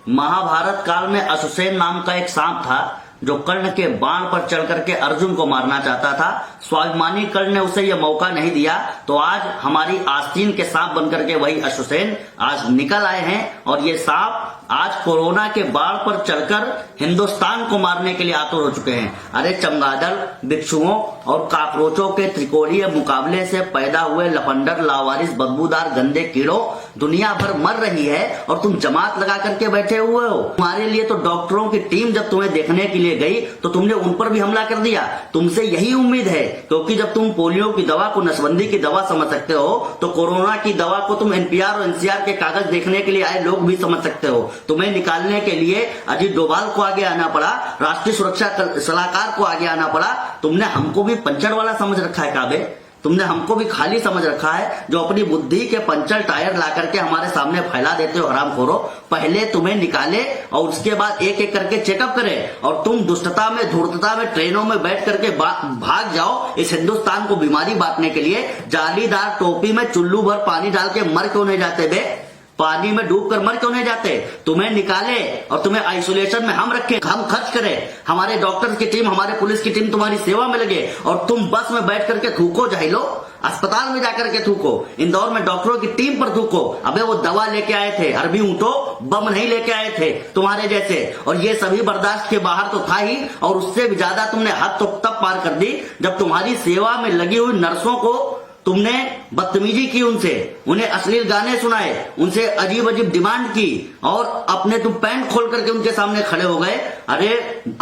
महाभारत काल में अश्वसेन नाम का एक सांप था जो कर्ण के बाण पर चढ़ करके अर्जुन को मारना चाहता था। स्वाभिमानी कर्ण ने उसे यह मौका नहीं दिया, तो आज हमारी आस्तीन के सांप बनकर के वही अश्वसेन आज निकल आए हैं और ये सांप आज कोरोना के बाढ़ पर चढ़कर हिंदुस्तान को मारने के लिए आतुर हो चुके हैं। अरे चमगादड़, बिच्छुओं और काकरोचों के त्रिकोणीय मुकाबले से पैदा हुए लफंडर, लावारिस, बदबूदार, गंदे कीड़ों, दुनिया भर मर रही है और तुम जमात लगा करके बैठे हुए हो। तुम्हारे लिए तो डॉक्टरों की टीम जब तुम्हें देखने के लिए गई तो तुमने उन पर भी हमला कर दिया। तुमसे यही उम्मीद है, क्योंकि जब तुम पोलियो की दवा को नसबंदी की दवा समझ सकते हो तो कोरोना की दवा को तुम एनपीआर और एनसीआर के कागज देखने के लिए आए लोग भी समझ सकते हो। तुम्हें निकालने के लिए अजीत डोभाल को आगे आना पड़ा, राष्ट्रीय सुरक्षा सलाहकार को आगे आना पड़ा। तुमने हमको भी पंचर वाला समझ रखा है काबे, तुमने हमको भी खाली समझ रखा है जो अपनी बुद्धि के पंचर टायर ला करके हमारे सामने फैला देते हो। हरामखोरो, पहले तुम्हें निकाले और उसके बाद एक एक करके चेकअप करे और तुम दुष्टता में, धूर्तता में ट्रेनों में बैठ करके भाग जाओ इस हिंदुस्तान को बीमारी बांटने के लिए। जालीदार टोपी में चुल्लू भर पानी डाल के मर क्यों नहीं जाते बे? पानी में डूब कर मर क्यों नहीं जाते? तुम्हें निकाले और तुम्हें आइसोलेशन में हम रखें, हम खर्च करें, हमारे डॉक्टर्स की टीम, हमारे पुलिस की टीम तुम्हारी सेवा में लगे और तुम बस में बैठ करके थूको, जाहिलो, अस्पताल में जाकर के थूको, इंदौर में डॉक्टरों की टीम पर थूको। अबे वो दवा लेके आए थे, अरबी ऊंटो, बम नहीं लेके आए थे तुम्हारे जैसे। और ये सभी बर्दाश्त के बाहर तो था ही, और उससे भी ज्यादा तुमने हद तो तब पार कर दी जब तुम्हारी सेवा में लगी हुई नर्सों को तुमने बदतमीजी की, उनसे उन्हें अश्लील गाने सुनाए, उनसे अजीब अजीब डिमांड की और अपने तुम पैंट खोल करके उनके सामने खड़े हो गए। अरे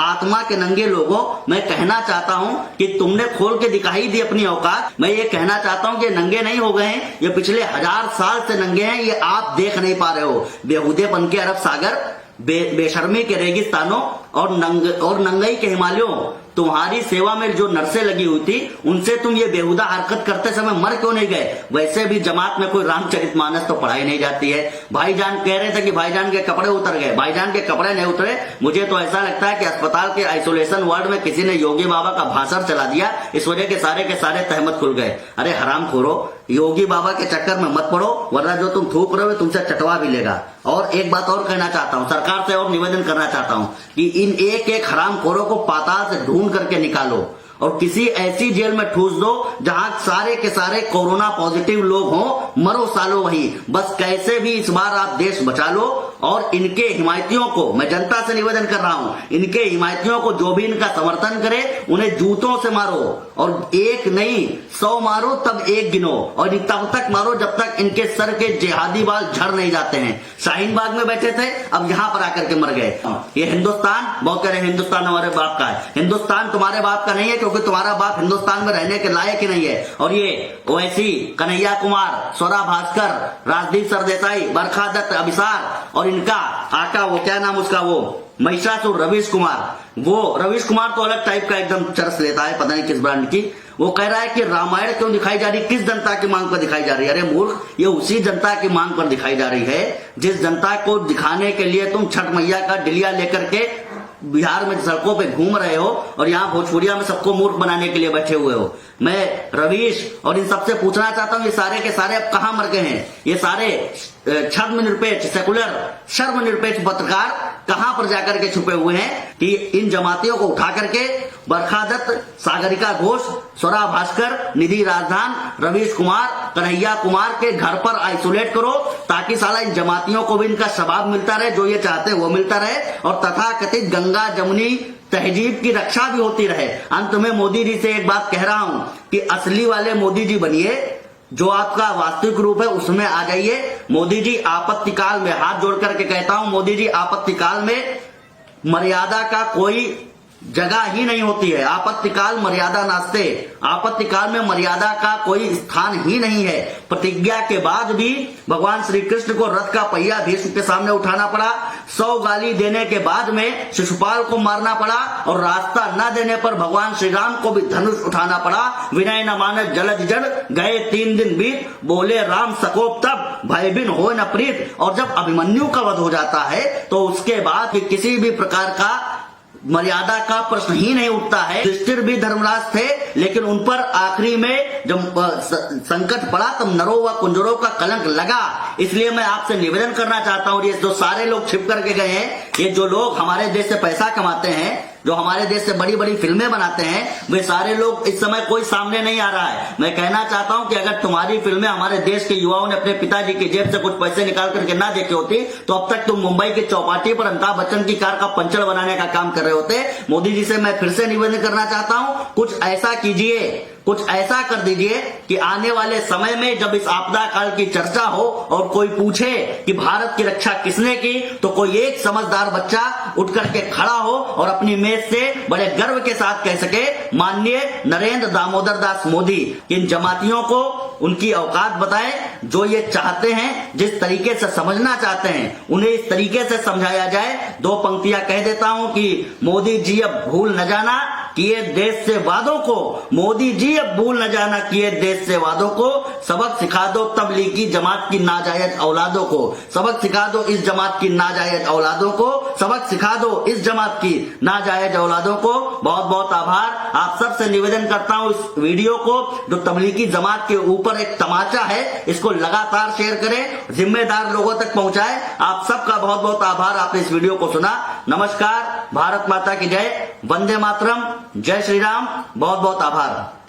आत्मा के नंगे लोगों, मैं कहना चाहता हूं कि तुमने खोल के दिखाई दी अपनी औकात। मैं ये कहना चाहता हूं कि नंगे नहीं हो गए हैं, ये पिछले 1000 साल से नंगे हैं, ये आप देख नहीं पा रहे हो। बेहुदेपन के अरब सागर, बेशर्मी के रेगिस्तानों और नंगई के हिमालयों, तुम्हारी सेवा में जो नर्सें लगी हुई थी उनसे तुम ये बेहुदा हरकत करते समय मर क्यों नहीं गए? वैसे भी जमात में कोई रामचरितमानस तो पढ़ाई नहीं जाती है। भाईजान कह रहे थे कि भाईजान के कपड़े उतर गए, भाईजान के कपड़े नहीं उतरे। मुझे तो ऐसा लगता है कि अस्पताल के आइसोलेशन वार्ड में किसी ने योगी बाबा का भाषण चला दिया, इस वजह के सारे तहमत खुल गए। अरे हरामखोरो, योगी बाबा के चक्कर में मत पड़ो, वरना जो तुम थूक रहे हो तुमसे चटवा भी लेगा। और एक बात और कहना चाहता हूं, सरकार से और निवेदन करना चाहता हूं कि इन एक एक हरामखोरों को पाताल से ढूंढ करके निकालो और किसी ऐसी जेल में ठूस दो जहां सारे के सारे कोरोना पॉजिटिव लोग हों, मरो सालो वही। बस कैसे भी इस बार आप देश बचा लो और इनके हिमायतियों को, मैं जनता से निवेदन कर रहा हूं, इनके हिमायतियों को जो भी इनका समर्थन करे उन्हें जूतों से मारो और एक नहीं 100 मारो तब एक गिनो, और तब तक मारो जब तक इनके सर के जिहादी बाल झड़ नहीं जाते हैं। शाहीन बाग में बैठे थे, अब यहां पर आकर के मर गए। ये हिंदुस्तान, बहुत कह रहे हिंदुस्तान हमारे बाप का है, हिंदुस्तान तुम्हारे बाप का नहीं है, क्योंकि तुम्हारा बाप हिंदुस्तान में रहने के लायक ही नहीं है। और ये ओवैसी, कन्हैया कुमार, स्वरा भास्कर, राजदीप सरदेसाई, बरखा दत्त, अभिसार और इनका आका, वो क्या नाम उसका, वो महिषासुर रवीश कुमार, वो रवीश कुमार तो अलग टाइप का एकदम चरस लेता है, पता नहीं किस ब्रांड की। वो कह रहा है कि रामायण क्यों दिखाई जा रही, किस जनता की मांग पर दिखाई जा रही है? अरे मूर्ख, ये उसी जनता की मांग पर दिखाई जा रही है जिस जनता को दिखाने के लिए तुम छठ मैया का डिलिया लेकर के बिहार में सड़कों पे घूम रहे हो और यहाँ भोजपुरिया में सबको मूर्ख बनाने के लिए बैठे हुए हो। मैं रवीश और इन सबसे पूछना चाहता हूँ, ये सारे के सारे अब कहाँ मर गए हैं? ये सारे छद्मनिरपेक्ष, सेकुलर, शर्मनिरपेक्ष पत्रकार कहां पर जाकर के छुपे हुए हैं कि इन जमातियों को उठा करके बरखा दत्त, सागरिका घोष, स्वरा भास्कर, निधि राजधान, रवीश कुमार, कन्हैया कुमार के घर पर आइसोलेट करो, ताकि साला इन जमातियों को भी इनका शबाब मिलता रहे, जो ये चाहते हैं वो मिलता रहे, और तथाकथित गंगा जमुनी तहजीब की रक्षा भी होती रहे। अंत में मोदी जी से एक बात कह रहा हूं कि असली वाले मोदी जी बनिए, जो आपका वास्तविक रूप है उसमें आ जाइए। मोदी जी आपत्ति काल में, हाथ जोड़ करके कहता हूं, मोदी जी आपत्ति काल में मर्यादा का कोई जगह ही नहीं होती है। आपत्तिकाल मर्यादा नास्ते, आपत्तिकाल में मर्यादा का कोई स्थान ही नहीं है। प्रतिज्ञा के बाद भी भगवान श्री कृष्ण को रथ का पहिया भीष्म के सामने उठाना पड़ा, 100 गाली देने के बाद में शिशुपाल को मारना पड़ा और रास्ता न देने पर भगवान श्री राम को भी धनुष उठाना पड़ा। विनय न मानस जलद जड़, गए 3 दिन बीत, बोले राम सकोप तब, भय बिन हो न प्रीत। और जब अभिमन्यु का वध हो जाता है तो उसके बाद किसी भी प्रकार का मर्यादा का प्रश्न ही नहीं उठता है। युधिष्ठिर भी धर्मराज थे, लेकिन उन पर आखिरी में जब संकट पड़ा तब नरों व कुंजरों का कलंक लगा। इसलिए मैं आपसे निवेदन करना चाहता हूं, ये जो सारे लोग छिप करके गए हैं, ये जो लोग हमारे देश से पैसा कमाते हैं, जो हमारे देश से बड़ी बड़ी फिल्में बनाते हैं, वे सारे लोग इस समय कोई सामने नहीं आ रहा है। मैं कहना चाहता हूं कि अगर तुम्हारी फिल्में हमारे देश के युवाओं ने अपने पिताजी की जेब से कुछ पैसे निकाल करके ना देखे होती तो अब तक तुम मुंबई के चौपाटी पर अमिताभ बच्चन की कार का पंचर बनाने का काम कर रहे होते। मोदी जी से मैं फिर से निवेदन करना चाहता हूं, कुछ ऐसा कीजिए, कुछ ऐसा कर दीजिए कि आने वाले समय में जब इस आपदा काल की चर्चा हो और कोई पूछे कि भारत की रक्षा किसने की, तो कोई एक समझदार बच्चा उठ करके खड़ा हो और अपनी मेज से बड़े गर्व के साथ कह सके, माननीय नरेंद्र दामोदर दास मोदी। इन जमातियों को उनकी औकात बताएं, जो ये चाहते हैं, जिस तरीके से समझना चाहते हैं, उन्हें इस तरीके से समझाया जाए। दो पंक्तियां कह देता हूं कि मोदी जी अब भूल न जाना किए देश से वादों को, मोदी जी अब भूल न जाना किए देश से वादों को, सबक सिखा दो तबलीगी जमात की नाजायज औलादों को, सबक सिखा दो इस जमात की नाजायज औलादों को, सबक सिखा दो इस जमात की नाजायज औलादों को। बहुत बहुत आभार। आप सबसे निवेदन करता हूं, इस वीडियो को जो तबलीगी जमात के ऊपर एक तमाचा है, इसको लगातार शेयर करें, जिम्मेदार लोगों तक पहुंचाएं। आप सबका बहुत बहुत आभार, आपने इस वीडियो को सुना। नमस्कार, भारत माता की जय, वंदे मातरम, जय श्री राम, बहुत बहुत आभार।